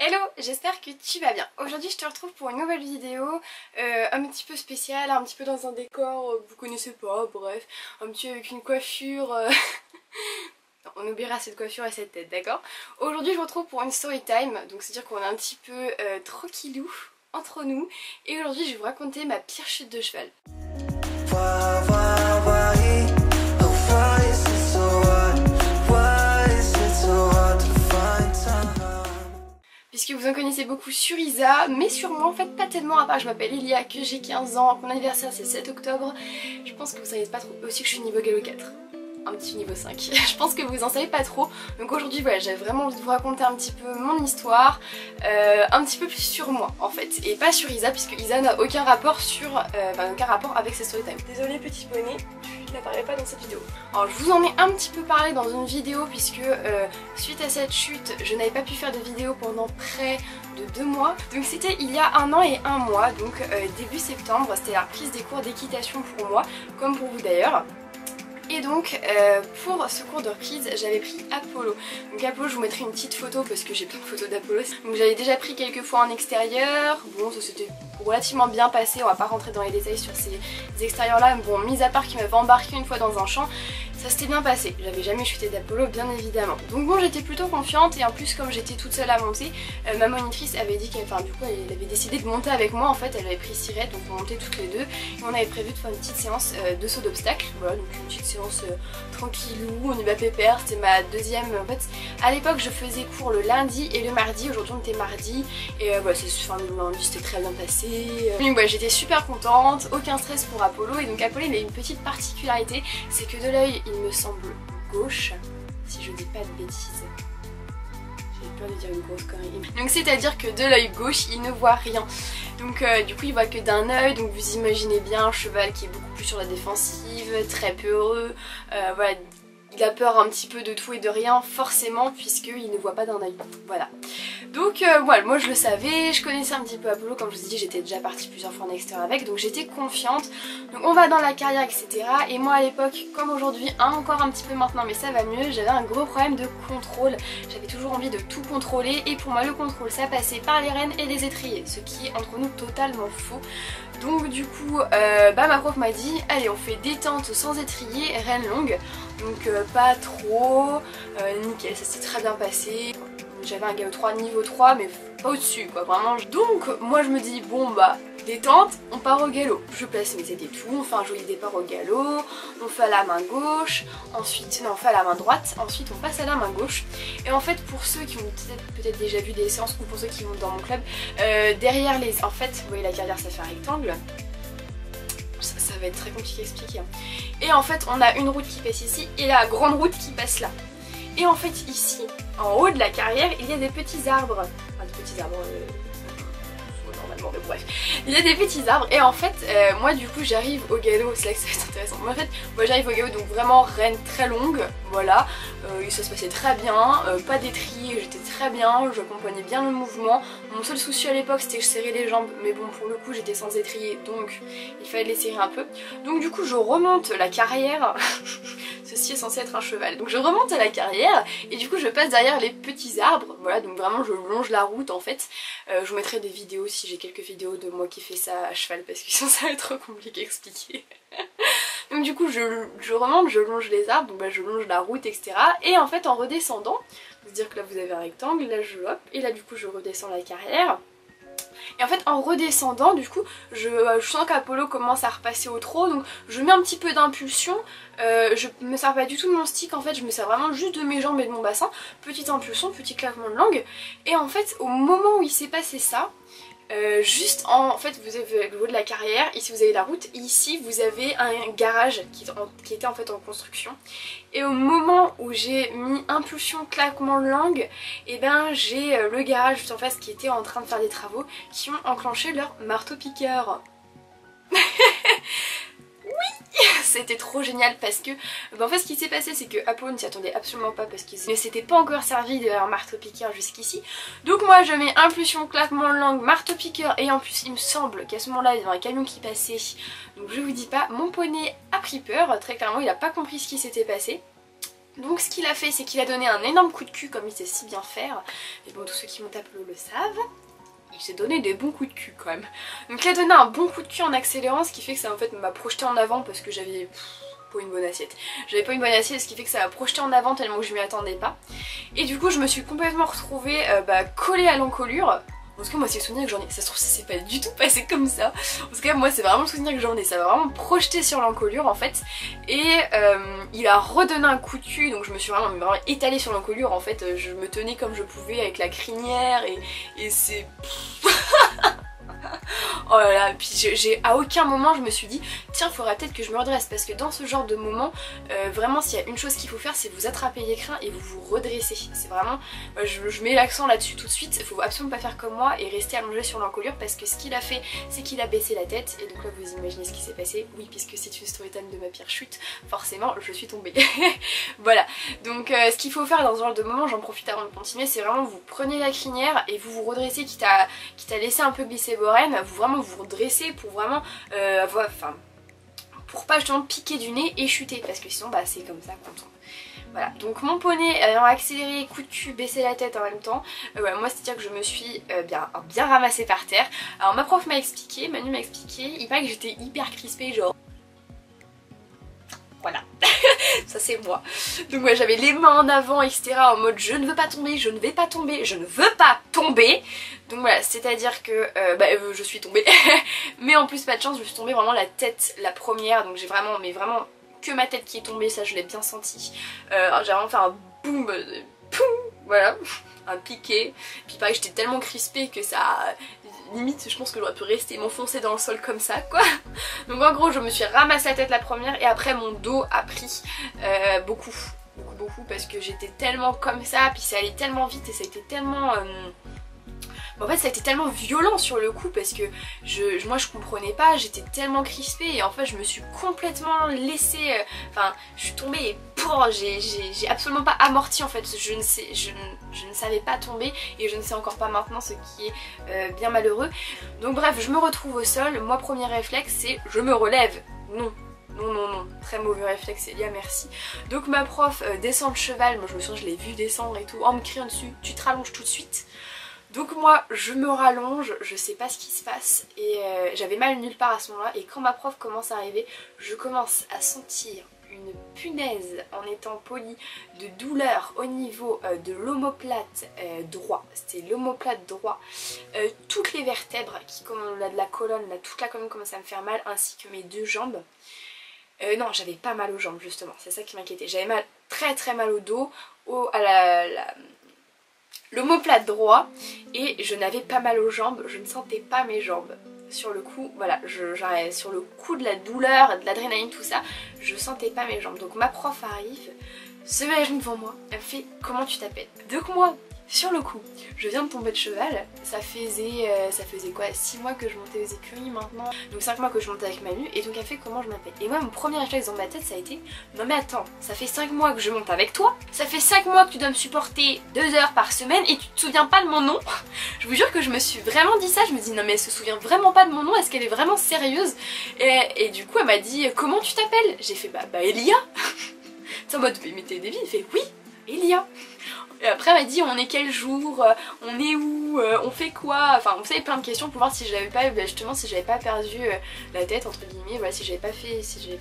Hello, j'espère que tu vas bien. Aujourd'hui je te retrouve pour une nouvelle vidéo un petit peu spéciale, un petit peu dans un décor que vous connaissez pas, bref, un petit avec une coiffure... Non, on oubliera cette coiffure et cette tête, d'accord? Aujourd'hui je vous retrouve pour une story time, donc c'est à dire qu'on est un petit peu tranquillou entre nous. Et aujourd'hui je vais vous raconter ma pire chute de cheval. Puisque vous en connaissez beaucoup sur Isa, mais sur moi en fait pas tellement, à part je m'appelle Elia, que j'ai 15 ans, mon anniversaire c'est 7 octobre. Je pense que vous savez pas trop, aussi que je suis niveau Gallo 4. Un petit niveau 5. Je pense que vous en savez pas trop. Donc aujourd'hui voilà, j'avais vraiment envie de vous raconter un petit peu mon histoire, un petit peu plus sur moi en fait, et pas sur Isa, puisque Isa n'a aucun rapport aucun rapport avec ses storytime. Désolée petit poney, tu n'apparais pas dans cette vidéo. Alors je vous en ai un petit peu parlé dans une vidéo, puisque suite à cette chute, je n'avais pas pu faire de vidéo pendant près de 2 mois. Donc c'était il y a 1 an et 1 mois, donc début septembre, c'était la reprise des cours d'équitation pour moi, comme pour vous d'ailleurs. Et donc pour ce cours de reprise j'avais pris Apollo. Donc Apollo, je vous mettrai une petite photo parce que j'ai plein de photos d'Apollo. Donc j'avais déjà pris quelques fois en extérieur. Bon, ça s'était relativement bien passé, on va pas rentrer dans les détails sur ces extérieurs là. Bon, mis à part qu'il m'avait embarqué une fois dans un champ, ça s'était bien passé. J'avais jamais chuté d'Apollo bien évidemment. Donc bon, j'étais plutôt confiante, et en plus comme j'étais toute seule à monter, ma monitrice avait dit qu'elle, enfin du coup elle avait décidé de monter avec moi en fait. Elle avait pris Sirette, donc on montait toutes les deux. Et on avait prévu de faire une petite séance de saut d'obstacle. Voilà, donc une petite séance tranquillou, on y va pépère. C'était ma deuxième, en fait à l'époque je faisais cours le lundi et le mardi. Aujourd'hui on était mardi, et voilà, le lundi c'était très bien passé. Donc voilà, j'étais super contente, aucun stress pour Apollo. Et donc Apollo il a une petite particularité, c'est que de l'œil il me semble gauche, si je dis pas de bêtises. J'ai peur de dire une grosse connerie. Donc c'est à dire que de l'œil gauche il ne voit rien. Donc du coup il voit que d'un œil. Donc vous imaginez bien un cheval qui est beaucoup plus sur la défensive, très peureux, voilà. Il a peur un petit peu de tout et de rien forcément, puisqu'il ne voit pas d'un œil. Voilà. Donc voilà, moi je le savais, je connaissais un petit peu Apollo, comme je vous ai dit j'étais déjà partie plusieurs fois en extérieur avec, donc j'étais confiante. Donc on va dans la carrière, etc. Et moi à l'époque, comme aujourd'hui, encore un petit peu maintenant, mais ça va mieux, j'avais un gros problème de contrôle. J'avais toujours envie de tout contrôler, et pour moi le contrôle ça passait par les rênes et les étriers, ce qui est entre nous totalement faux. Donc du coup ma prof m'a dit allez, on fait détente sans étrier, rênes longues. Donc pas trop, nickel, ça s'est très bien passé. J'avais un Gallo 3 niveau 3 mais pas au-dessus quoi, vraiment. Donc moi je me dis bon bah détente, on part au galop. Je place mes aides et tout, on fait un joli départ au galop, on fait à la main gauche, ensuite, non on fait à la main droite, ensuite on passe à la main gauche. Et en fait pour ceux qui ont peut-être déjà vu des séances, ou pour ceux qui vont dans mon club, derrière les... En fait vous voyez la carrière ça fait un rectangle. Ça va être très compliqué à expliquer hein. Et en fait on a une route qui passe ici et la grande route qui passe là. Et en fait ici, en haut de la carrière, il y a des petits arbres. Enfin des petits arbres normalement, mais bref. Il y a des petits arbres, et en fait moi du coup j'arrive au galop, c'est là que ça va être intéressant. Moi en fait moi j'arrive au galop, donc vraiment reine très longue, voilà. Et ça se passait très bien, pas d'étrier, j'étais très bien, j'accompagnais bien le mouvement. Mon seul souci à l'époque c'était que je serrais les jambes, mais bon pour le coup j'étais sans étrier, donc il fallait les serrer un peu. Donc du coup je remonte la carrière, ceci est censé être un cheval, donc je remonte à la carrière et du coup je passe derrière les petits arbres, voilà, donc vraiment je longe la route en fait. Je vous mettrai des vidéos si j'ai quelques vidéos de moi qui fait ça à cheval, parce que sinon ça va être trop compliqué à expliquer. Donc du coup je remonte, je longe les arbres, donc bah, je longe la route, etc. Et en fait en redescendant, c'est-à-dire que là vous avez un rectangle, là je hop, et là du coup je redescends la carrière. Et en fait en redescendant du coup je sens qu'Apollo commence à repasser au trot, donc je mets un petit peu d'impulsion. Je me sers pas du tout de mon stick en fait, je me sers vraiment juste de mes jambes et de mon bassin. Petite impulsion, petit claquement de langue. Et en fait au moment où il s'est passé ça, juste en fait vous avez le haut de la carrière, ici vous avez la route, et ici vous avez un garage qui était en fait en construction. Et au moment où j'ai mis impulsion, claquement de langue, et ben j'ai le garage juste en face qui était en train de faire des travaux, qui ont enclenché leur marteau-piqueur. C'était trop génial parce que en fait ce qui s'est passé c'est que Apollo ne s'y attendait absolument pas, parce qu'il ne s'était pas encore servi de leur marteau-piqueur jusqu'ici. Donc moi je mets impulsion, claquement de langue, marteau-piqueur, et en plus il me semble qu'à ce moment là il y avait un camion qui passait. Donc je vous dis pas, mon poney a pris peur, très clairement il a pas compris ce qui s'était passé. Donc ce qu'il a fait, c'est qu'il a donné un énorme coup de cul comme il sait si bien faire. Mais bon, tous ceux qui m'ont tapé le savent. Il s'est donné des bons coups de cul quand même. Donc il a donné un bon coup de cul en accélérant, ce qui fait que ça en fait m'a projeté en avant parce que j'avais pas une bonne assiette. J'avais pas une bonne assiette, ce qui fait que ça m'a projeté en avant tellement que je m'y attendais pas. Et du coup je me suis complètement retrouvée collée à l'encolure. En tout cas moi c'est le souvenir que j'en ai, ça se trouve ça s'est pas du tout passé comme ça. En tout cas moi c'est vraiment le souvenir que j'en ai, ça m'a vraiment projeté sur l'encolure en fait. Et il a redonné un coup de cul, donc je me suis vraiment étalée sur l'encolure en fait. Je me tenais comme je pouvais avec la crinière et c'est... Oh là là, puis à aucun moment je me suis dit tiens faudrait peut-être que je me redresse, parce que dans ce genre de moment vraiment s'il y a une chose qu'il faut faire c'est vous attraper l'écrin et vous vous redresser. C'est vraiment, je mets l'accent là-dessus tout de suite, il faut absolument pas faire comme moi et rester allongé sur l'encolure, parce que ce qu'il a fait c'est qu'il a baissé la tête et donc là vous imaginez ce qui s'est passé. Oui, puisque c'est une story time de ma pire chute, forcément je suis tombée. Voilà, donc ce qu'il faut faire dans ce genre de moment, j'en profite avant de continuer, c'est vraiment vous prenez la crinière et vous vous redressez, quitte à laisser un peu glisser vos rênes, vous vraiment vous redressez pour vraiment pour pas justement piquer du nez et chuter, parce que sinon bah c'est comme ça qu'on tombe. Voilà, donc mon poney ayant accéléré, coup de cul, baissé la tête en même temps, voilà, moi c'est à dire que je me suis bien ramassée par terre. Alors ma prof m'a expliqué, Manu m'a expliqué, il paraît que j'étais hyper crispée, genre voilà. Ça c'est moi. Donc ouais, j'avais les mains en avant etc, en mode je ne veux pas tomber, je ne vais pas tomber, je ne veux pas tomber. Donc voilà, c'est à dire que je suis tombée. Mais en plus pas de chance, je suis tombée vraiment la tête la première. Donc j'ai vraiment, mais vraiment que ma tête qui est tombée, ça je l'ai bien senti. J'ai vraiment fait un boum, poum, voilà, un piqué. Puis pareil j'étais tellement crispée que ça... Limite je pense que j'aurais pu rester m'enfoncer dans le sol comme ça quoi. Donc en gros je me suis ramassé la tête la première et après mon dos a pris beaucoup parce que j'étais tellement comme ça, puis ça allait tellement vite et ça a été tellement... En fait ça a été tellement violent sur le coup parce que moi je comprenais pas, j'étais tellement crispée et en fait je me suis complètement laissée, enfin je suis tombée et j'ai absolument pas amorti en fait, je ne savais pas tomber et je ne sais encore pas maintenant, ce qui est bien malheureux. Donc bref, je me retrouve au sol, moi premier réflexe c'est je me relève, non. Non, très mauvais réflexe Elia, merci. Donc ma prof descend de cheval, moi je me souviens je l'ai vu descendre et tout, en me criant dessus, tu te rallonges tout de suite. Donc moi je me rallonge, je sais pas ce qui se passe et j'avais mal nulle part à ce moment là, et quand ma prof commence à arriver, je commence à sentir une punaise en étant polie de douleur au niveau de l'omoplate droit, c'était l'omoplate droit, toutes les vertèbres qui comme on a de la colonne, là, toute la colonne commence à me faire mal, ainsi que mes deux jambes. Non, j'avais pas mal aux jambes justement, c'est ça qui m'inquiétait, j'avais mal, très mal au dos, à l'omoplate droit, et je n'avais pas mal aux jambes, je ne sentais pas mes jambes. Sur le coup, voilà, sur le coup de la douleur, de l'adrénaline, tout ça, je sentais pas mes jambes. Donc ma prof arrive, se met à genoux devant moi, elle me fait comment tu t'appelles? Donc moi, sur le coup, je viens de tomber de cheval, ça faisait quoi, 6 mois que je montais aux écuries maintenant, donc 5 mois que je montais avec Manu, et donc elle fait comment je m'appelle. Et moi mon premier réflexe dans ma tête ça a été, non mais attends, ça fait 5 mois que je monte avec toi, ça fait 5 mois que tu dois me supporter 2 heures par semaine et tu te souviens pas de mon nom? Je vous jure que je me suis vraiment dit ça, je me dis non mais elle se souvient vraiment pas de mon nom, est-ce qu'elle est vraiment sérieuse? Et du coup elle m'a dit comment tu t'appelles? J'ai fait bah Elia. C'est en mode mais t'es débile, il fait oui, Elia. Et après elle m'a dit on est quel jour, on est où, on fait quoi, enfin on savait plein de questions pour voir si j'avais pas, justement si j'avais pas perdu la tête entre guillemets, voilà, si j'avais pas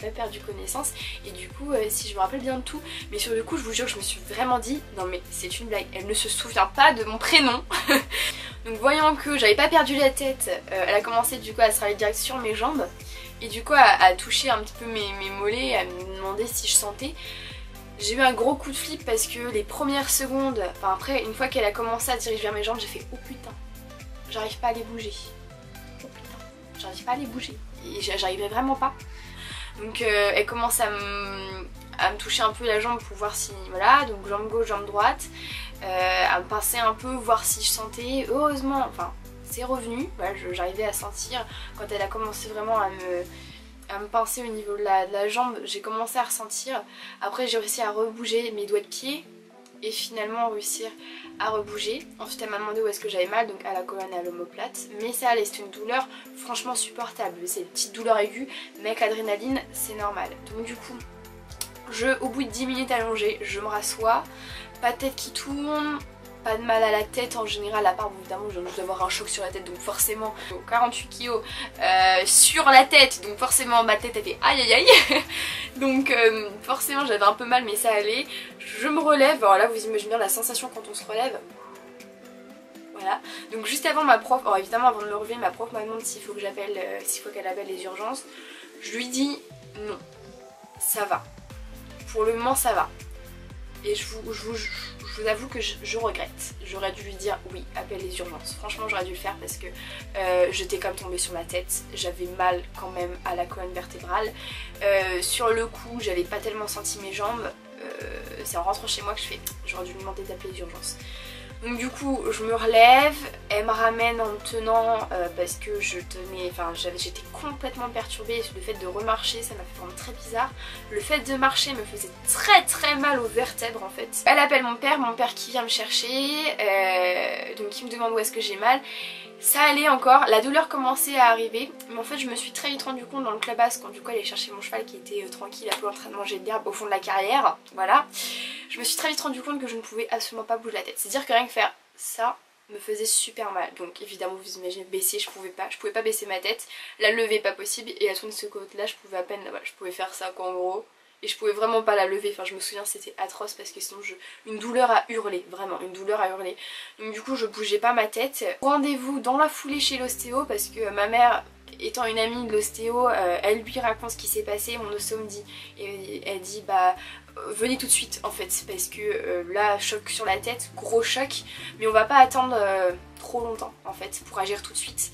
perdu connaissance, et du coup si je me rappelle bien de tout. Mais sur le coup je vous jure que je me suis vraiment dit non mais c'est une blague, elle ne se souvient pas de mon prénom. Donc voyant que j'avais pas perdu la tête, elle a commencé du coup à se travailler direct sur mes jambes, et du coup à toucher un petit peu mes mollets, à me demander si je sentais. J'ai eu un gros coup de flip parce que les premières secondes, enfin après une fois qu'elle a commencé à diriger vers mes jambes, j'ai fait oh putain, j'arrive pas à les bouger. Oh putain, j'arrive pas à les bouger. Et j'arrivais vraiment pas. Donc elle commence à me toucher un peu la jambe pour voir si, voilà, donc jambe gauche, jambe droite, à me pincer un peu, voir si je sentais. Heureusement, enfin c'est revenu, voilà, j'arrivais à sentir quand elle a commencé vraiment à me pincer au niveau de la jambe, j'ai commencé à ressentir. Après j'ai réussi à rebouger mes doigts de pied et finalement réussir à rebouger. Ensuite elle m'a demandé où est-ce que j'avais mal, donc à la colonne et à l'omoplate, mais ça allait, c'est une douleur franchement supportable, c'est une petite douleur aiguë mais avec l'adrénaline c'est normal. Donc du coup Au bout de 10 minutes allongée, je me rassois, pas de tête qui tourne, pas de mal à la tête en général, à part évidemment je viens juste d'avoir un choc sur la tête, donc forcément 48 kilos sur la tête, donc forcément ma tête elle fait aïe aïe aïe. Donc forcément j'avais un peu mal mais ça allait. Je me relève, alors là vous imaginez bien la sensation quand on se relève. Voilà, donc juste avant ma prof, alors évidemment avant de me relever, ma prof m'a demandé s'il faut que j'appelle, s'il faut qu'elle appelle les urgences. Je lui dis non, ça va, pour le moment ça va. Et je vous avoue que je regrette. J'aurais dû lui dire oui, appelle les urgences. Franchement j'aurais dû le faire parce que j'étais comme tombée sur la tête. J'avais mal quand même à la colonne vertébrale. Sur le coup j'avais pas tellement senti mes jambes. C'est en rentrant chez moi que je fais j'aurais dû lui demander d'appeler les urgences. Donc du coup je me relève, elle me ramène en me tenant parce que je tenais, enfin j'étais complètement perturbée. Le fait de remarcher ça m'a fait vraiment très bizarre. Le fait de marcher me faisait très mal aux vertèbres en fait. Elle appelle mon père qui vient me chercher, donc il me demande où est-ce que j'ai mal. Ça allait encore, la douleur commençait à arriver, mais en fait je me suis très vite rendu compte dans le clubhouse quand du coup elle allait chercher mon cheval qui était tranquille un peu en train de manger de l'herbe au fond de la carrière, voilà. Je me suis très vite rendu compte que je ne pouvais absolument pas bouger la tête, c'est-à-dire que rien que faire ça me faisait super mal. Donc évidemment vous imaginez baisser, je pouvais pas baisser ma tête, la lever pas possible et la tourner de ce côté là je pouvais à peine, voilà, je pouvais faire ça quoi en gros. Et je pouvais vraiment pas la lever, enfin je me souviens c'était atroce parce que sinon une douleur à hurler, vraiment une douleur à hurler. Donc du coup je bougeais pas ma tête. Rendez-vous dans la foulée chez l'ostéo parce que ma mère étant une amie de l'ostéo, elle lui raconte ce qui s'est passé, mon ostéo me dit, et elle dit bah venez tout de suite en fait parce que là choc sur la tête, gros choc, mais on va pas attendre trop longtemps en fait pour agir tout de suite.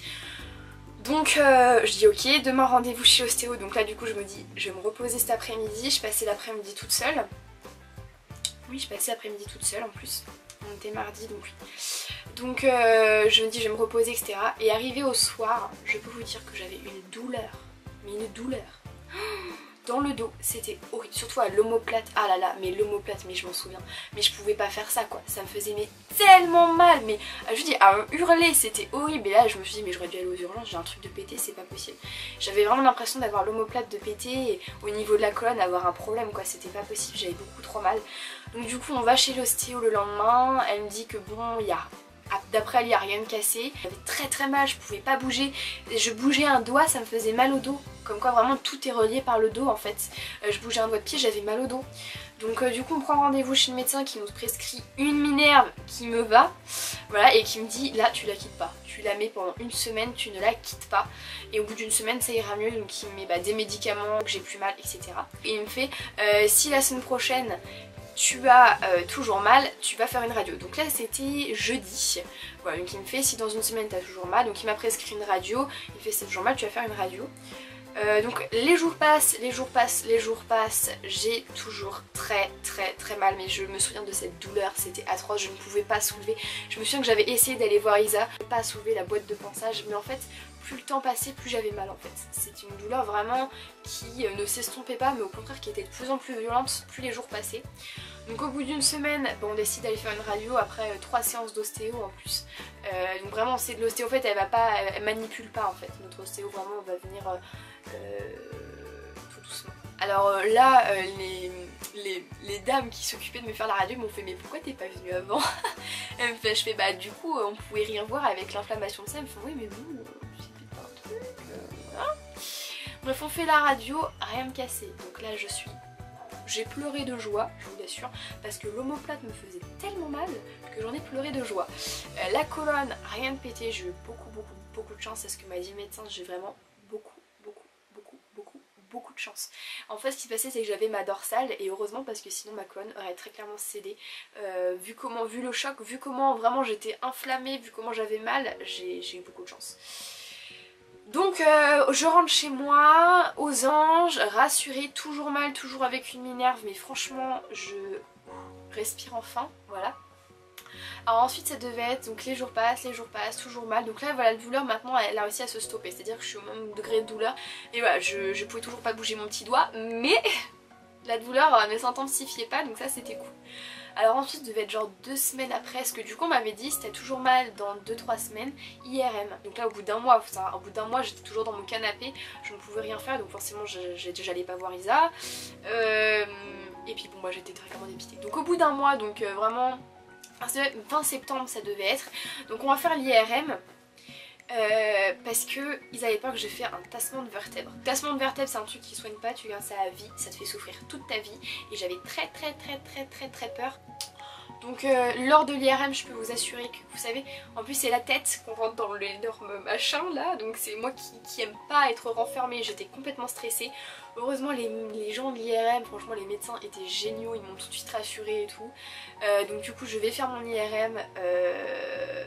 Donc je dis ok, demain rendez-vous chez l'ostéo, donc là du coup je me dis je vais me reposer cet après-midi, je passais l'après-midi toute seule. Oui je passais l'après-midi toute seule en plus, on était mardi donc oui. Donc je me dis je vais me reposer etc. Et arrivé au soir, je peux vous dire que j'avais une douleur, mais une douleur dans le dos, c'était horrible, surtout à l'omoplate, ah là là, mais l'omoplate, mais je m'en souviens, mais je pouvais pas faire ça quoi, ça me faisait mais tellement mal, mais je dis à hurler, c'était horrible, et là je me suis dit mais j'aurais dû aller aux urgences, j'ai un truc de pété, c'est pas possible. J'avais vraiment l'impression d'avoir l'omoplate de pété et au niveau de la colonne avoir un problème quoi, c'était pas possible, j'avais beaucoup trop mal. Donc du coup on va chez l'ostéo le lendemain, elle me dit que bon, il y a... D'après elle, il n'y a rien de cassé. J'avais très mal, je pouvais pas bouger. Je bougeais un doigt, ça me faisait mal au dos. Comme quoi vraiment tout est relié par le dos en fait. Je bougeais un doigt de pied, j'avais mal au dos. Donc du coup on prend rendez-vous chez le médecin qui nous prescrit une Minerve qui me va. Voilà, et qui me dit là tu la quittes pas. Tu la mets pendant une semaine, tu ne la quittes pas. Et au bout d'une semaine ça ira mieux. Donc il me met des médicaments, que j'ai plus mal, etc. Et il me fait si la semaine prochaine tu as toujours mal, tu vas faire une radio. Donc là c'était jeudi. Voilà, donc il me fait si dans une semaine tu as toujours mal, donc il m'a prescrit une radio, il fait si tu as toujours mal, tu vas faire une radio. Donc les jours passent, j'ai toujours très mal, mais je me souviens de cette douleur, c'était atroce, je ne pouvais pas soulever. Je me souviens que j'avais essayé d'aller voir Isa, pas soulever la boîte de pansage, mais en fait plus le temps passait, plus j'avais mal en fait. C'est une douleur vraiment qui ne s'estompait pas, mais au contraire qui était de plus en plus violente plus les jours passaient. Donc au bout d'une semaine, on décide d'aller faire une radio après 3 séances d'ostéo en plus. Donc vraiment c'est de l'ostéo, en fait elle manipule pas en fait. Notre ostéo vraiment va venir tout doucement. Alors là les dames qui s'occupaient de me faire la radio m'ont fait mais pourquoi t'es pas venue avant? Elle me fait, je fais bah du coup on pouvait rien voir avec l'inflammation de ça. Elle me fait oui mais bon j'ai pas un truc. Hein. Bref on fait la radio, rien de cassé. Donc là j'ai pleuré de joie, je vous l'assure, parce que l'omoplate me faisait tellement mal que j'en ai pleuré de joie. La colonne, rien de pété, j'ai eu beaucoup de chance, c'est ce que m'a dit le médecin, j'ai vraiment beaucoup de chance. En fait ce qui se passait c'est que j'avais ma dorsale et heureusement parce que sinon ma colonne aurait très clairement cédé. Vu le choc, vu comment vraiment j'étais inflammée, vu comment j'avais mal, j'ai eu beaucoup de chance. Donc je rentre chez moi, aux anges, rassurée, toujours mal, toujours avec une Minerve, mais franchement je respire enfin, voilà. Alors ensuite ça devait être, donc les jours passent, toujours mal, donc là voilà la douleur maintenant elle a réussi à se stopper, c'est-à-dire que je suis au même degré de douleur, et voilà je pouvais toujours pas bouger mon petit doigt, mais la douleur ne s'intensifiait pas, donc ça c'était cool. Alors ensuite ça devait être genre 2 semaines après, parce que du coup on m'avait dit si t'as toujours mal dans 2-3 semaines, IRM. Donc là au bout d'un mois j'étais toujours dans mon canapé, je ne pouvais rien faire, donc forcément j'allais pas voir Isa. Et puis bon, moi j'étais très clairement dépitée. Donc au bout d'un mois, donc vraiment, fin septembre ça devait être. Donc on va faire l'IRM. Parce que ils avaient peur que j'ai fait un tassement de vertèbres. Tassement de vertèbres c'est un truc qui soigne pas, tu gardes ça à vie, ça te fait souffrir toute ta vie. Et j'avais très peur. Donc lors de l'IRM je peux vous assurer que vous savez, en plus c'est la tête qu'on rentre dans l'énorme machin là, donc c'est moi qui aime pas être renfermée, j'étais complètement stressée. Heureusement les gens de l'IRM, franchement les médecins étaient géniaux, ils m'ont tout de suite rassurée et tout. Donc du coup je vais faire mon IRM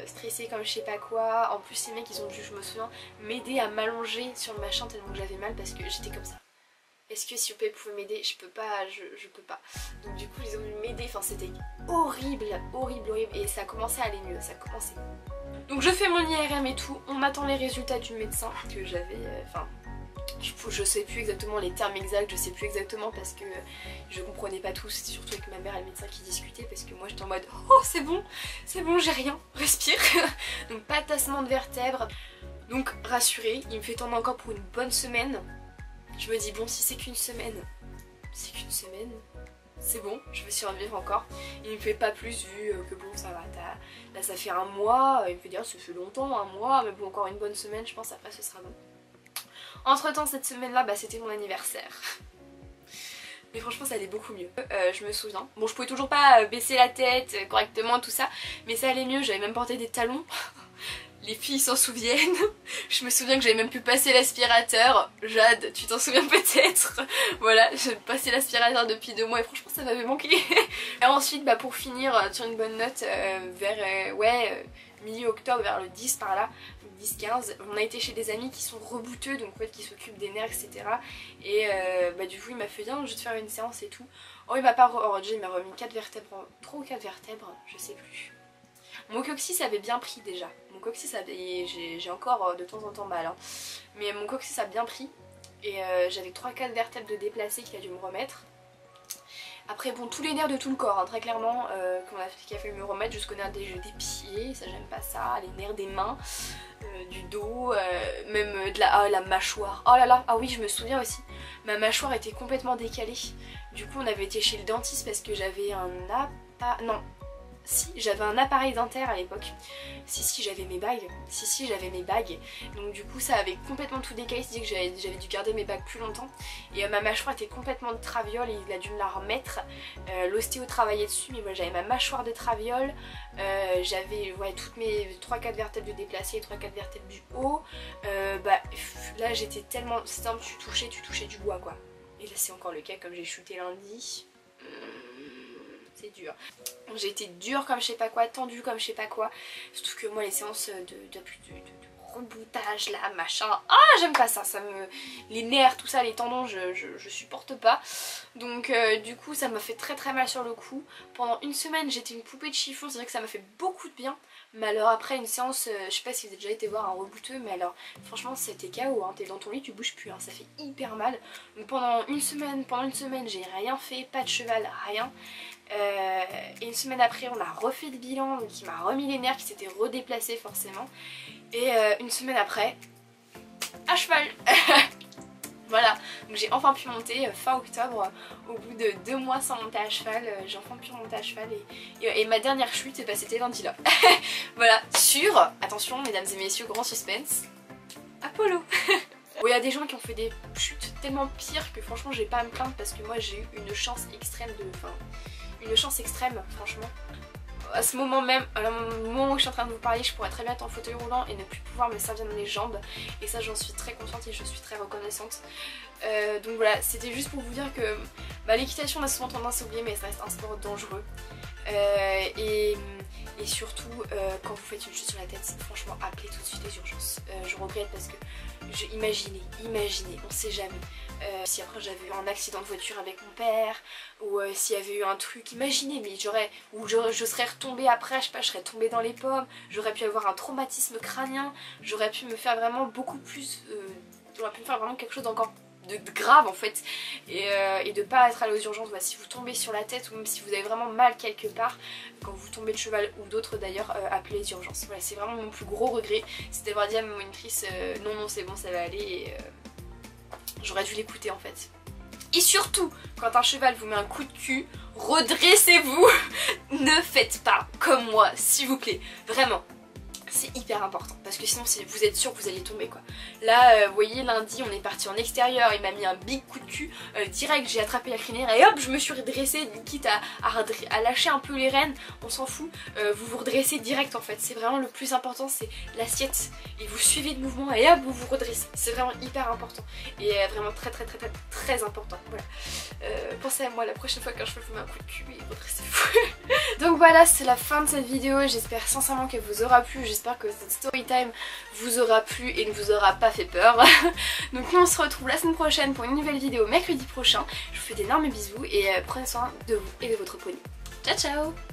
stressée comme je sais pas quoi. En plus les mecs ils ont dû, je me souviens, m'aider à m'allonger sur le machin tellement que j'avais mal parce que j'étais comme ça. Est-ce que s'il vous plaît vous pouvez m'aider? Je peux pas, je peux pas. Donc du coup ils ont dû m'aider, enfin c'était horrible et ça a commencé à aller mieux, ça a commencé. Donc je fais mon IRM et tout, on attend les résultats du médecin que j'avais, je sais plus exactement les termes exacts, je sais plus exactement parce que je comprenais pas tout, c'était surtout avec ma mère et le médecin qui discutaient parce que moi j'étais en mode oh c'est bon j'ai rien, respire. Donc pas de tassement de vertèbres, donc rassurée, il me fait attendre encore pour une bonne semaine. Je me dis bon si c'est qu'une semaine, c'est bon, je vais survivre encore. Il me fait pas plus vu que bon ça va, là ça fait un mois, il me fait dire ça fait longtemps, un mois, mais bon encore une bonne semaine je pense, après ce sera bon. Entre temps cette semaine là c'était mon anniversaire. Mais franchement ça allait beaucoup mieux, je me souviens. Bon je pouvais toujours pas baisser la tête correctement tout ça, mais ça allait mieux, j'avais même porté des talons. Les filles s'en souviennent. Je me souviens que j'avais même pu passer l'aspirateur. Jade, tu t'en souviens peut-être. Voilà, j'ai passé l'aspirateur depuis 2 mois et franchement ça m'avait manqué. Et ensuite pour finir sur une bonne note vers mi-octobre, vers le 10 par là, 10-15, on a été chez des amis qui sont rebouteux, donc en fait qui s'occupent des nerfs etc. Et du coup il m'a fait bien, je vais te faire une séance et tout. Oh il m'a pas déjà il m'a remis 4 vertèbres, 3 ou 4 vertèbres, je sais plus. Mon coccyx avait bien pris déjà, mon coccyx avait, j'ai encore de temps en temps mal, hein. Mais mon coccyx a bien pris et j'avais 3-4 vertèbres de déplacées qu'il a dû me remettre. Après bon tous les nerfs de tout le corps, hein, très clairement, qui a fait me remettre jusqu'aux nerfs des pieds, ça j'aime pas ça, les nerfs des mains, du dos, même de la mâchoire. Oh là là, ah oui je me souviens aussi, ma mâchoire était complètement décalée. Du coup on avait été chez le dentiste parce que j'avais j'avais un appareil dentaire à l'époque. Si j'avais mes bagues. J'avais mes bagues. Donc du coup ça avait complètement tout décalé, c'est-à-dire que j'avais dû garder mes bagues plus longtemps. Et ma mâchoire était complètement de traviole et il a dû me la remettre. L'ostéo travaillait dessus, mais voilà, j'avais ma mâchoire de traviole. J'avais toutes mes 3-4 vertèbres de déplacées et 3-4 vertèbres du haut. Là j'étais tellement... C'est simple, tu touchais du bois quoi. Et là c'est encore le cas comme j'ai shooté lundi. C'est dur. J'ai été dure comme je sais pas quoi, tendue comme je sais pas quoi. Surtout que moi les séances de reboutage là, machin. Ah j'aime pas ça, les nerfs, tout ça, les tendons, je supporte pas. Donc du coup ça m'a fait très mal sur le coup. Pendant une semaine j'étais une poupée de chiffon, c'est vrai que ça m'a fait beaucoup de bien. Mais alors après une séance, je sais pas si vous avez déjà été voir un rebouteux, mais alors franchement c'était KO, hein. T'es dans ton lit, tu bouges plus, hein. Ça fait hyper mal. Donc pendant une semaine j'ai rien fait, pas de cheval, rien. Et une semaine après on a refait le bilan, donc il m'a remis les nerfs qui s'étaient redéplacés forcément. Et une semaine après, à cheval. Voilà, donc j'ai enfin pu monter fin octobre, au bout de 2 mois sans monter à cheval, j'ai enfin pu monter à cheval et ma dernière chute c'était lundi là. Voilà, sur, attention mesdames et messieurs, grand suspense, Apollo. Bon, il y a des gens qui ont fait des chutes tellement pires que franchement j'ai pas à me plaindre parce que moi j'ai eu une chance extrême franchement. À ce moment même, au moment où je suis en train de vous parler, je pourrais très bien être en fauteuil roulant et ne plus pouvoir me servir de mes jambes. Et ça j'en suis très contente et je suis très reconnaissante. Donc voilà, c'était juste pour vous dire que l'équitation on a souvent tendance à oublier, mais ça reste un sport dangereux. Et surtout quand vous faites une chute sur la tête, franchement appelez tout de suite les urgences. Je regrette parce que imaginez, on sait jamais. Si après j'avais eu un accident de voiture avec mon père, ou s'il y avait eu un truc, imaginez, mais je serais retombée après, je sais pas, je serais tombée dans les pommes, j'aurais pu avoir un traumatisme crânien, j'aurais pu me faire vraiment beaucoup plus, j'aurais pu me faire vraiment quelque chose d'encore de grave en fait, et de pas être allé aux urgences. Si vous tombez sur la tête ou même si vous avez vraiment mal quelque part, quand vous tombez de cheval ou d'autres d'ailleurs, appelez les urgences. Voilà, c'est vraiment mon plus gros regret, c'est d'avoir dit à ma monitrice non c'est bon ça va aller, et j'aurais dû l'écouter en fait. Et surtout, quand un cheval vous met un coup de cul, redressez-vous. Ne faites pas comme moi, s'il vous plaît. Vraiment. C'est hyper important parce que sinon vous êtes sûr que vous allez tomber quoi. Là vous voyez lundi on est parti en extérieur, il m'a mis un big coup de cul, direct j'ai attrapé la crinière et hop je me suis redressée, quitte à lâcher un peu les rênes, on s'en fout, vous vous redressez direct en fait, c'est vraiment le plus important, c'est l'assiette et vous suivez le mouvement et hop vous vous redressez, c'est vraiment hyper important et vraiment très important, voilà. Pensez à moi la prochaine fois quand je vous mets un coup de cul et redressez-vous. Donc voilà, c'est la fin de cette vidéo, j'espère sincèrement qu'elle vous aura plu, j'espère que cette story time vous aura plu et ne vous aura pas fait peur. Donc nous on se retrouve la semaine prochaine pour une nouvelle vidéo mercredi prochain. Je vous fais d'énormes bisous et prenez soin de vous et de votre poney. Ciao ciao.